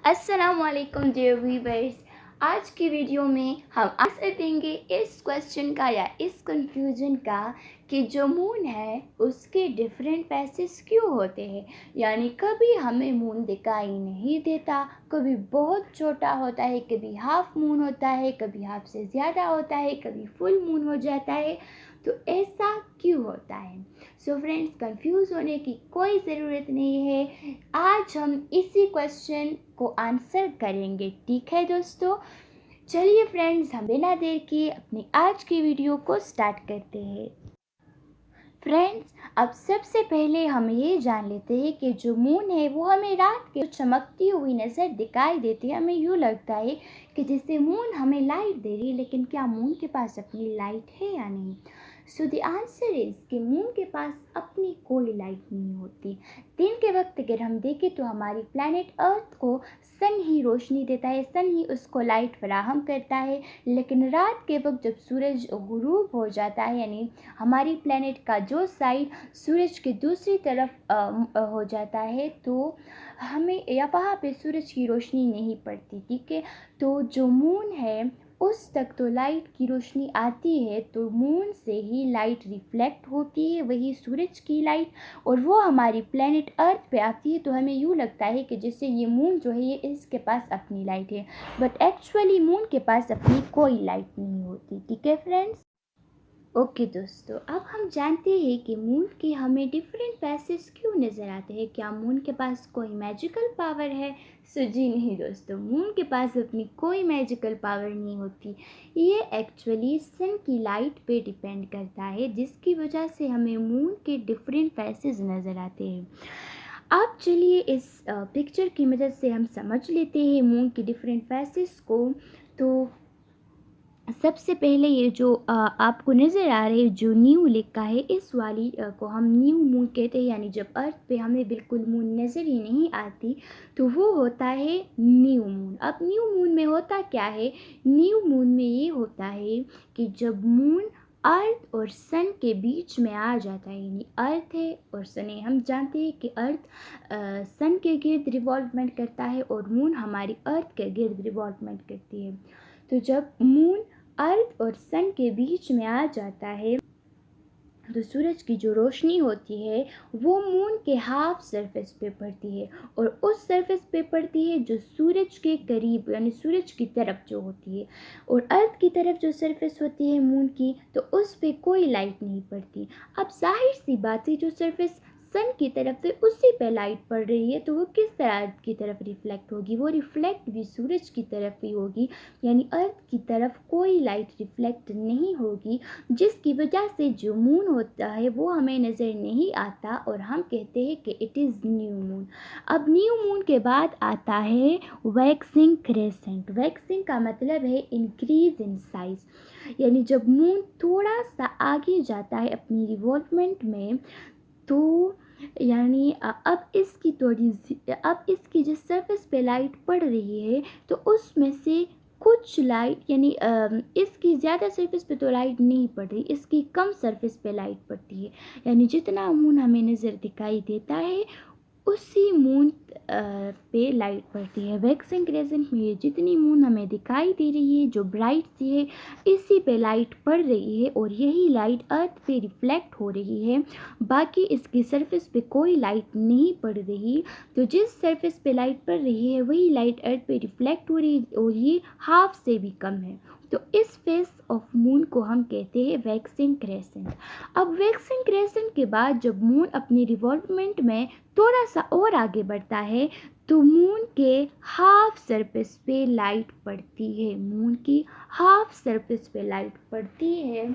अस्सलाम वालेकुम dear viewers. आज की वीडियो में हम आंसर देंगे इस क्वेश्चन का या इस कंफ्यूजन का कि जो मून है उसके डिफरेंट फेसेस क्यों होते हैं। यानी कभी हमें मून दिखाई नहीं देता, कभी बहुत छोटा होता है, कभी हाफ मून होता है, कभी हाफ से ज़्यादा होता है, कभी फुल मून हो जाता है। तो ऐसा क्यों होता है? सो फ्रेंड्स, कंफ्यूज होने की कोई ज़रूरत नहीं है। आज हम इसी क्वेश्चन को आंसर करेंगे। ठीक है दोस्तों, चलिए फ्रेंड्स, हम बिना देर किए अपनी आज की वीडियो को स्टार्ट करते हैं। फ्रेंड्स, अब सबसे पहले हम ये जान लेते हैं कि जो मून है वो हमें रात के चमकती हुई नज़र दिखाई देती है। हमें यूँ लगता है कि जैसे मून हमें लाइट दे रही है, लेकिन क्या मून के पास अपनी लाइट है या नहीं? सो द आंसर इज़ कि मून के पास अपनी कोई लाइट नहीं होती। दिन के वक्त अगर हम देखें तो हमारी प्लैनेट अर्थ को सन ही रोशनी देता है, सन ही उसको लाइट फराहम करता है। लेकिन रात के वक्त जब सूरज गुरूब हो जाता है, यानी हमारी प्लैनेट का जो साइड सूरज के दूसरी तरफ हो जाता है, तो हमें या वहाँ पे सूरज की रोशनी नहीं पड़ती। ठीक है, तो जो मून है उस तक तो लाइट की रोशनी आती है, तो मून से ही लाइट रिफ्लेक्ट होती है, वही सूरज की लाइट, और वो हमारी प्लेनेट अर्थ पे आती है। तो हमें यूँ लगता है कि जैसे ये मून जो है ये इसके पास अपनी लाइट है, बट एक्चुअली मून के पास अपनी कोई लाइट नहीं होती। ठीक है फ्रेंड्स। ओके दोस्तों, अब हम जानते हैं कि मून के हमें डिफरेंट फेसेस क्यों नज़र आते हैं। क्या मून के पास कोई मैजिकल पावर है? सो जी नहीं दोस्तों, मून के पास अपनी कोई मैजिकल पावर नहीं होती। ये एक्चुअली सन की लाइट पे डिपेंड करता है, जिसकी वजह से हमें मून के डिफरेंट फेसेस नज़र आते हैं। अब चलिए इस पिक्चर की मदद से हम समझ लेते हैं मून के डिफरेंट फेसेस को। तो सबसे पहले ये जो आपको नज़र आ रही है जो न्यू लिखा है, इस वाली को हम न्यू मून कहते हैं। यानी जब अर्थ पे हमें बिल्कुल मून नज़र ही नहीं आती तो वो होता है न्यू मून। अब न्यू मून में होता क्या है? न्यू मून में ये होता है कि जब मून अर्थ और सन के बीच में आ जाता है, यानी अर्थ है और सन है। हम जानते हैं कि अर्थ सन के गिर्द रिवॉल्वमेंट करता है और मून हमारी अर्थ के गिर्द रिवॉल्वमेंट करती है। तो जब मून अर्थ और सन के बीच में आ जाता है तो सूरज की जो रोशनी होती है वो मून के हाफ सरफेस पे पड़ती है, और उस सरफेस पे पड़ती है जो सूरज के करीब, यानी सूरज की तरफ जो होती है। और अर्थ की तरफ जो सरफेस होती है मून की, तो उस पे कोई लाइट नहीं पड़ती। अब जाहिर सी बात है, जो सरफेस सन की तरफ से उसी पे लाइट पड़ रही है, तो वो किस तरह की तरफ रिफ्लेक्ट होगी? वो रिफ्लेक्ट भी सूरज की तरफ ही होगी, यानी अर्थ की तरफ कोई लाइट रिफ्लेक्ट नहीं होगी, जिसकी वजह से जो मून होता है वो हमें नज़र नहीं आता और हम कहते हैं कि इट इज़ न्यू मून। अब न्यू मून के बाद आता है वैक्सिंग क्रेसेंट। वैक्सिंग का मतलब है इंक्रीज इन साइज, यानी जब मून थोड़ा सा आगे जाता है अपनी रिवॉल्वमेंट में, तो यानी अब इसकी जिस सरफेस पे लाइट पड़ रही है, तो उसमें से कुछ लाइट, यानी इसकी ज़्यादा सरफेस पे तो लाइट नहीं पड़ रही, इसकी कम सरफेस पे लाइट पड़ती है। यानी जितना मून हमें नज़र दिखाई देता है उसी मून पे लाइट पड़ती है। वैक्सिंग क्रेसेंट में ये जितनी मून हमें दिखाई दे रही है जो ब्राइट सी है, इसी पे लाइट पड़ रही है और यही लाइट अर्थ पे रिफ्लेक्ट हो रही है। बाकी इसकी सरफेस पे कोई लाइट नहीं पड़ रही। तो जिस सरफेस पे लाइट पड़ रही है वही लाइट अर्थ पे रिफ्लेक्ट हो रही है, और ये हाफ से भी कम है। तो इस फेस ऑफ मून को हम कहते हैं वैक्सिंग क्रेसेंट। अब वैक्सिंग क्रेसेंट के बाद जब मून अपनी रिवॉल्वमेंट में थोड़ा सा और आगे बढ़ता है, तो मून के हाफ सरफेस पे लाइट पड़ती है। मून की हाफ सरफेस पे लाइट पड़ती है,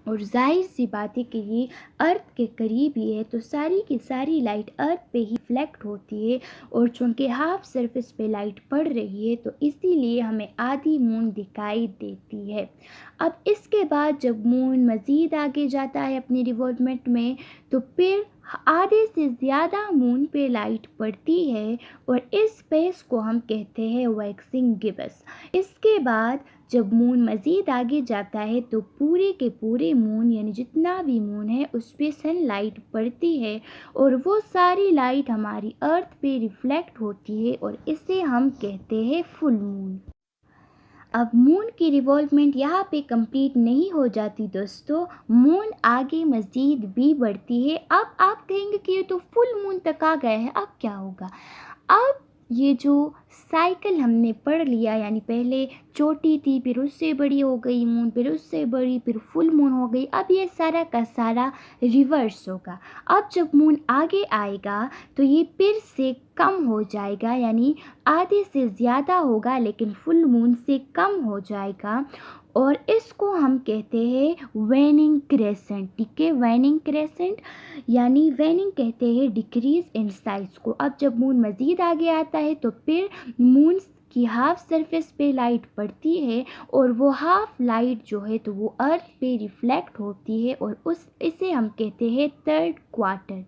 और जाहिर सी बात है कि ये अर्थ के करीब ही है, तो सारी की सारी लाइट अर्थ पे ही रिफ्लेक्ट होती है। और चूँकि हाफ सरफेस पे लाइट पड़ रही है, तो इसीलिए हमें आधी मून दिखाई देती है। अब इसके बाद जब मून मज़ीद आगे जाता है अपनी रिवॉल्वमेंट में, तो फिर आधे से ज़्यादा मून पे लाइट पड़ती है और इस फेस को हम कहते हैं वैक्सिंग गिब्स। इसके बाद जब मून मज़ीद आगे जाता है तो पूरे के पूरे मून यानी जितना भी मून है उस पर सनलाइट पड़ती है और वो सारी लाइट हमारी अर्थ पे रिफ्लेक्ट होती है और इसे हम कहते हैं फुल मून। अब मून की रिवॉल्वमेंट यहाँ पे कंप्लीट नहीं हो जाती दोस्तों, मून आगे मज़ीद भी बढ़ती है। अब आप कहेंगे कि ये तो फुल मून तक आ गए हैं, अब क्या होगा। अब ये जो साइकिल हमने पढ़ लिया, यानी पहले छोटी थी, फिर उससे बड़ी हो गई मून, फिर उससे बड़ी, फिर फुल मून हो गई, अब ये सारा का सारा रिवर्स होगा। अब जब मून आगे आएगा तो ये फिर से कम हो जाएगा, यानी आधे से ज़्यादा होगा लेकिन फुल मून से कम हो जाएगा और इसको हम कहते हैं वेनिंग क्रेसेंट। ठीक है, वेनिंग क्रेसेंट यानी वेनिंग कहते हैं डिक्रीज इन साइज को। अब जब मून मज़ीद आगे आता है तो फिर मून की हाफ सरफेस पे लाइट पड़ती है और वो हाफ लाइट जो है तो वो अर्थ पे रिफ्लेक्ट होती है और इसे हम कहते हैं थर्ड क्वार्टर।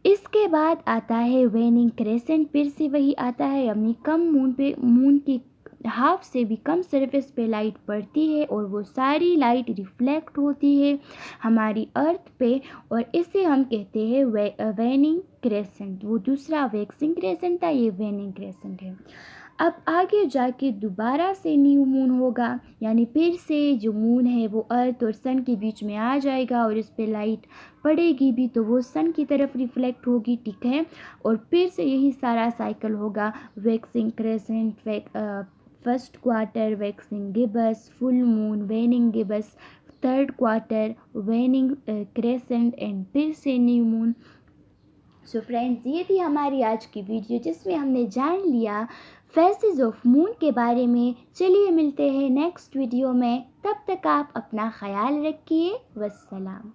इसके बाद आता है वेनिंग क्रेसेंट, फिर से वही आता है, यानी कम मून पे, मून की हाफ से भी कम सरफेस पे लाइट पड़ती है और वो सारी लाइट रिफ्लेक्ट होती है हमारी अर्थ पे और इसे हम कहते हैं वेनिंग क्रेसेंट। वो दूसरा वैक्सिंग क्रेसेंट था, ये वेनिंग क्रेसेंट है। अब आगे जाके दोबारा से न्यू मून होगा, यानी फिर से जो मून है वो अर्थ और सन के बीच में आ जाएगा और इस पे लाइट पड़ेगी भी तो वो सन की तरफ रिफ्लेक्ट होगी। ठीक है, और फिर से यही सारा साइकिल होगा, waxing crescent, first quarter, waxing Gibbs, full moon, वेनिंग Gibbs, third quarter, वेनिंग crescent and फिर से न्यू मून। सो फ्रेंड्स, ये थी हमारी आज की वीडियो जिसमें हमने जान लिया फेसेस ऑफ मून के बारे में। चलिए मिलते हैं नेक्स्ट वीडियो में, तब तक आप अपना ख्याल रखिए। वस्सलाम।